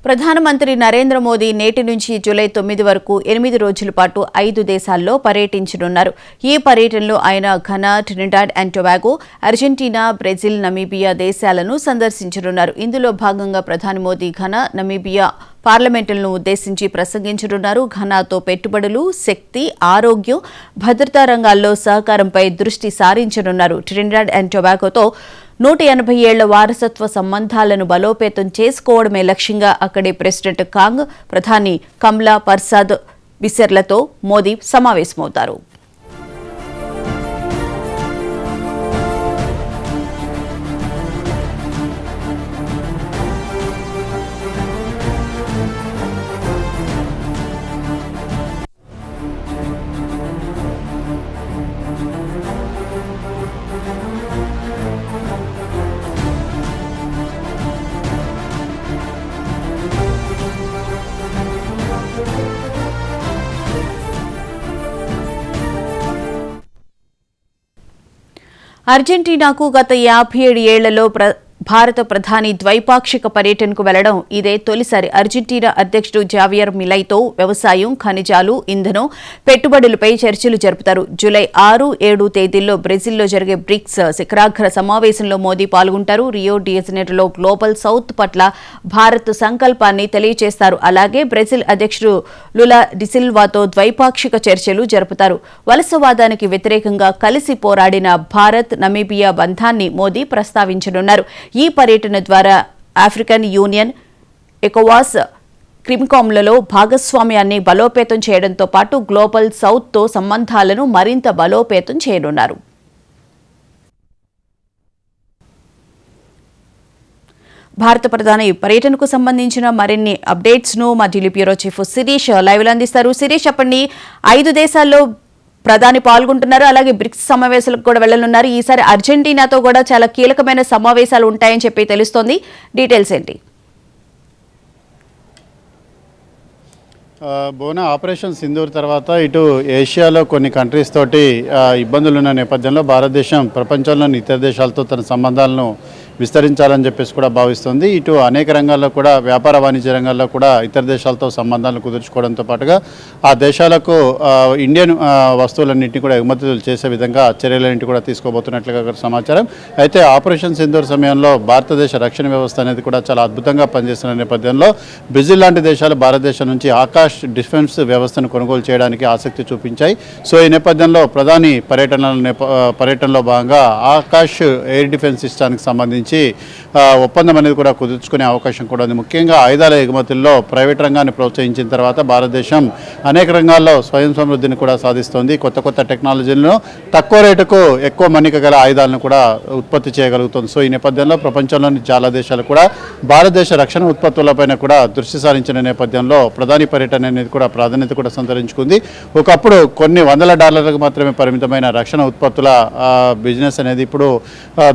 ప్రధానమంత్రి నరేంద్ర మోదీ నేటి నుంచి జూలై 9 వరకు 8 రోజుల పాటు 5 దేశాల్లో పర్యటించనున్నారు. ఈ పర్యటనలో ఆయన Ghana, Trinidad and Tobago, Argentina, Brazil, Namibia దేశాలను సందర్శించనున్నారు. ఇందులో భాగంగా ప్రధాని మోదీ ఘనా, నమీబియా పార్లమెంటులను ఉద్దేశించి ప్రసంగించనున్నారు. ఘనాతో పెట్టుబడులు, శక్తి, ఆరోగ్యం, భద్రతా రంగాల్లో సహకారంపై దృష్టి సారించనున్నారు. ట్రినిడాడ్ అండ్ టొబాగోతో 180 ఏళ్ల వారసత్వ సంబంధాలను బలోపేతం చేసుకోవడమే లక్ష్యంగా అక్కడి ప్రెసిడెంట్ కాంగ్, ప్రధాని కమ్లా పర్సాద్ బిసెర్లతో మోదీ సమావేశమవుతారు. అర్జెంటీనాకు గత 57 ఏళ్లలో భారత ప్రధాని ద్వైపాక్షిక పర్యటనకు వెళ్లడం ఇదే తొలిసారి. అర్జెంటీనా అధ్యక్షుడు జావియర్ మిలైతో వ్యవసాయం, ఖనిజాలు, ఇంధనం, పెట్టుబడులపై చర్చలు జరుపుతారు. జూలై 6, 7 తేదీల్లో బ్రెజిల్లో జరిగే బ్రిక్స్ శిఖరాగ్ర సమావేశంలో మోదీ పాల్గొంటారు. రియో డి జనీరోలో గ్లోబల్ సౌత్ పట్ల భారత్ సంకల్పాన్ని తెలియజేస్తారు. అలాగే బ్రెజిల్ అధ్యక్షుడు లులా డిసిల్వాతో ద్వైపాక్షిక చర్చలు జరుపుతారు. వలసవాదానికి వ్యతిరేకంగా కలిసి పోరాడిన భారత్, నమీబియా బంధాన్ని మోదీ ప్రస్తావించనున్నారు. ఈ పర్యటన ద్వారా ఆఫ్రికన్ యూనియన్, ఎకోవాస్, క్రిమ్కామ్లలో భాగస్వామ్యాన్ని బలోపేతం చేయడంతో పాటు గ్లోబల్ సౌత్తో సంబంధాలను మరింత బలోపేతం చేయనున్నారు. భారత ప్రధాని పర్యటనకు సంబంధించిన మరిన్ని అప్డేట్స్ ను మా Delhi bureau chief Shirish live లో అందిస్తారు. శిరీష్, చెప్పండి, 5 దేశాల్లో ప్రధాని పాల్గొంటున్నారు, అలాగే బ్రిక్స్ సమావేశాలకు కూడా వెళ్లనున్నారు. ఈసారి అర్జెంటీనాతో కూడా చాలా కీలకమైన సమావేశాలు ఉంటాయని చెప్పి తెలుస్తోంది. డీటెయిల్స్ ఏంటి? బోనా ఆపరేషన్ సింధూర్ తర్వాత ఇటు ఏషియాలో కొన్ని కంట్రీస్ తోటి ఇబ్బందులు ఉన్న నేపథ్యంలో భారతదేశం ప్రపంచంలోని ఇతర దేశాలతో తన సంబంధాలను విస్తరించాలని చెప్పేసి కూడా భావిస్తుంది. ఇటు అనేక రంగాల్లో కూడా వ్యాపార వాణిజ్య రంగాల్లో కూడా ఇతర దేశాలతో సంబంధాలను కుదుర్చుకోవడంతో పాటుగా ఆ దేశాలకు ఇండియన్ వస్తువులన్నింటినీ కూడా ఎగుమతులు చేసే విధంగా చర్యలన్నింటి కూడా తీసుకోబోతున్నట్లుగా సమాచారం. అయితే ఆపరేషన్ సింధూర్ సమయంలో భారతదేశ రక్షణ వ్యవస్థ అనేది కూడా చాలా అద్భుతంగా పనిచేస్తున్న నేపథ్యంలో బ్రెజిల్ లాంటి దేశాలు భారతదేశం నుంచి ఆకాష్ డిఫెన్స్ వ్యవస్థను కొనుగోలు చేయడానికి ఆసక్తి చూపించాయి. సో ఈ నేపథ్యంలో ప్రధాని పర్యటనలో భాగంగా ఆకాష్ ఎయిర్ డిఫెన్స్ సిస్టానికి సంబంధించి ఒప్పందం అనేది కూడా కుదుర్చుకునే అవకాశం కూడా ఉంది. ముఖ్యంగా ఆయుధాల ఎగుమతుల్లో ప్రైవేట్ రంగాన్ని ప్రోత్సహించిన తర్వాత భారతదేశం అనేక రంగాల్లో స్వయం సమృద్ధిని కూడా సాధిస్తోంది. కొత్త టెక్నాలజీలను తక్కువ రేటుకు ఎక్కువ మన్నిక గల ఆయుధాలను కూడా ఉత్పత్తి చేయగలుగుతుంది. సో ఈ నేపథ్యంలో ప్రపంచంలోని చాలా దేశాలు కూడా భారతదేశ రక్షణ ఉత్పత్తులపైన కూడా దృష్టి సారించిన నేపథ్యంలో ప్రధాని పర్యటన అనేది కూడా ప్రాధాన్యత కూడా సంతరించుకుంది. ఒకప్పుడు కొన్ని $100 మాత్రమే పరిమితమైన రక్షణ ఉత్పత్తుల బిజినెస్ అనేది ఇప్పుడు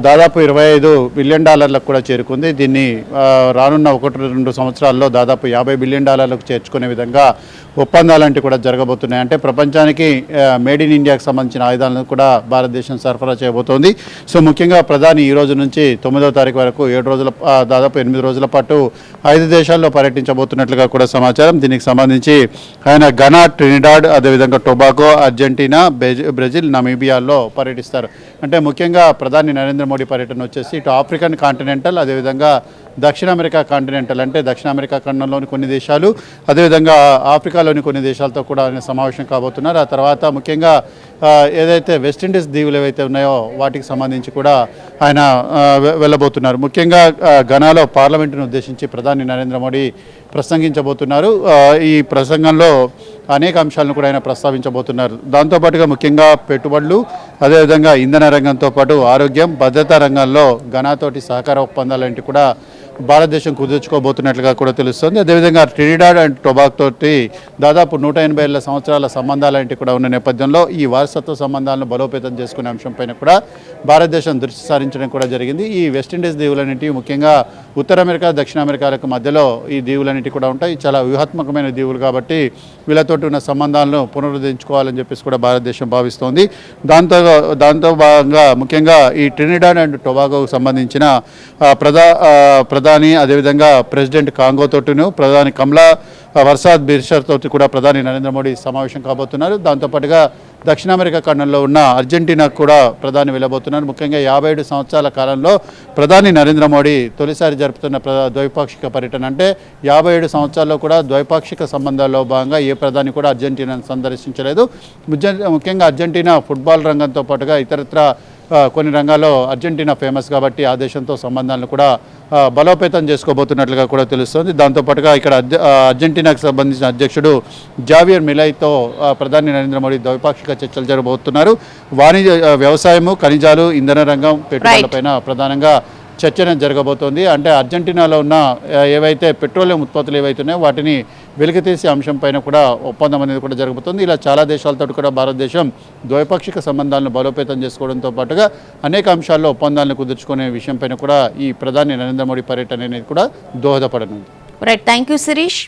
దాదాపు $25 బిలియన్ కూడా చేరుకుంది. దీన్ని రానున్న 1-2 సంవత్సరాల్లో దాదాపు $50 బిలియన్ చేర్చుకునే విధంగా ఒప్పందాలంటే కూడా జరగబోతున్నాయి. అంటే ప్రపంచానికి మేడ్ ఇన్ ఇండియాకి సంబంధించిన ఆయుధాలను కూడా భారతదేశం సరఫరా చేయబోతోంది. సో ముఖ్యంగా ప్రధాని ఈ రోజు నుంచి 9వ తారీఖు వరకు దాదాపు 8 రోజుల పాటు 5 దేశాల్లో పర్యటించబోతున్నట్లుగా కూడా సమాచారం. దీనికి సంబంధించి ఆయన ఘనా, ట్రినిడాడ్, అదేవిధంగా టొబాగో, అర్జెంటీనా, బ్రెజిల్, నమీబియాల్లో పర్యటిస్తారు. అంటే ముఖ్యంగా ప్రధాని నరేంద్ర మోడీ పర్యటన వచ్చేసి ఇటు ఆఫ్రికన్ కాంటినెంటల్, అదేవిధంగా దక్షిణ అమెరికా కాంటినెంటల్ అంటే దక్షిణ అమెరికా ఖండంలోని కొన్ని దేశాలు, అదేవిధంగా ఆఫ్రికాలోని కొన్ని దేశాలతో కూడా ఆయన సమావేశం కాబోతున్నారు. ఆ తర్వాత ముఖ్యంగా ఏదైతే వెస్టిండీస్ దీవులు ఏవైతే ఉన్నాయో వాటికి సంబంధించి కూడా ఆయన వెళ్ళబోతున్నారు. ముఖ్యంగా ఘనాలో పార్లమెంటును ఉద్దేశించి ప్రధాని నరేంద్ర మోడీ ప్రసంగించబోతున్నారు. ఈ ప్రసంగంలో అనేక అంశాలను కూడా ఆయన ప్రస్తావించబోతున్నారు. దాంతోపాటుగా ముఖ్యంగా పెట్టుబడులు, అదేవిధంగా ఇంధన రంగంతో పాటు ఆరోగ్యం, భద్రతా రంగాల్లో ఘనాతోటి సహకార ఒప్పందాలంటే కూడా భారతదేశం కుదుర్చుకోబోతున్నట్లుగా కూడా తెలుస్తుంది. అదేవిధంగా ట్రినిడాడ్ అండ్ టొబాగో తోటి దాదాపు 180 సంవత్సరాల సంబంధాలంటే కూడా ఉన్న నేపథ్యంలో ఈ వారసత్వ సంబంధాలను బలోపేతం చేసుకునే అంశంపైన కూడా భారతదేశం దృష్టి సారించడం కూడా జరిగింది. ఈ వెస్టిండీస్ దీవులన్నింటి ముఖ్యంగా ఉత్తర అమెరికా, దక్షిణ అమెరికాలకు మధ్యలో ఈ దీవులన్నింటి కూడా ఉంటాయి. చాలా వ్యూహాత్మకమైన దీవులు కాబట్టి వీళ్ళతోటి ఉన్న సంబంధాలను పునరుద్ధరించుకోవాలని చెప్పేసి కూడా భారతదేశం భావిస్తోంది. దాంతో భాగంగా ముఖ్యంగా ఈ ట్రినిడాడ్ అండ్ టొబాగోకు సంబంధించిన ప్రధాని ప్రధాని అదేవిధంగా ప్రెసిడెంట్ కాంగో తోటిను ప్రధాని కమలా వర్సాద్ బిర్షర్ తోటి కూడా ప్రధాని నరేంద్ర మోడీ సమావేశం కాబోతున్నారు. దాంతోపాటుగా దక్షిణ అమెరికా ఖండంలో ఉన్న అర్జెంటీనాకు కూడా ప్రధాని వెళ్ళబోతున్నారు. ముఖ్యంగా 57 సంవత్సరాల కాలంలో ప్రధాని నరేంద్ర మోడీ తొలిసారి జరుపుతున్న ద్వైపాక్షిక పర్యటన. అంటే 57 సంవత్సరాల్లో కూడా ద్వైపాక్షిక సంబంధాల్లో భాగంగా ఏ ప్రధాని కూడా అర్జెంటీనాను సందర్శించలేదు. ముఖ్యంగా అర్జెంటీనా ఫుట్బాల్ రంగంతో పాటుగా ఇతరత్ర కొన్ని రంగాల్లో అర్జెంటీనా ఫేమస్ కాబట్టి ఆ దేశంతో సంబంధాలను కూడా బలోపేతం చేసుకోబోతున్నట్లుగా కూడా తెలుస్తోంది. దాంతోపాటుగా ఇక్కడ అర్జెంటీనాకు సంబంధించిన అధ్యక్షుడు జావియర్ మిలైతో ప్రధాని నరేంద్ర మోడీ ద్వైపాక్షిక చర్చలు జరగబోతున్నారు. వాణిజ్య వ్యవసాయము, ఖనిజాలు, ఇంధన రంగం, పెట్టుబడులపైన ప్రధానంగా చర్చ జరగబోతోంది. అంటే అర్జెంటీనాలో ఉన్న ఏవైతే పెట్రోలియం ఉత్పత్తులు ఏవైతున్నాయో వాటిని వెలికితీసే అంశం పైన కూడా ఒప్పందం అనేది కూడా జరగబోతుంది. ఇలా చాలా దేశాలతో కూడా భారతదేశం ద్వైపాక్షిక సంబంధాలను బలోపేతం చేసుకోవడంతో పాటుగా అనేక అంశాల్లో ఒప్పందాలను కుదుర్చుకునే విషయం పైన కూడా ఈ ప్రధాని నరేంద్ర మోడీ పర్యటన అనేది కూడా దోహదపడనుంది. Right, thank you Sirish.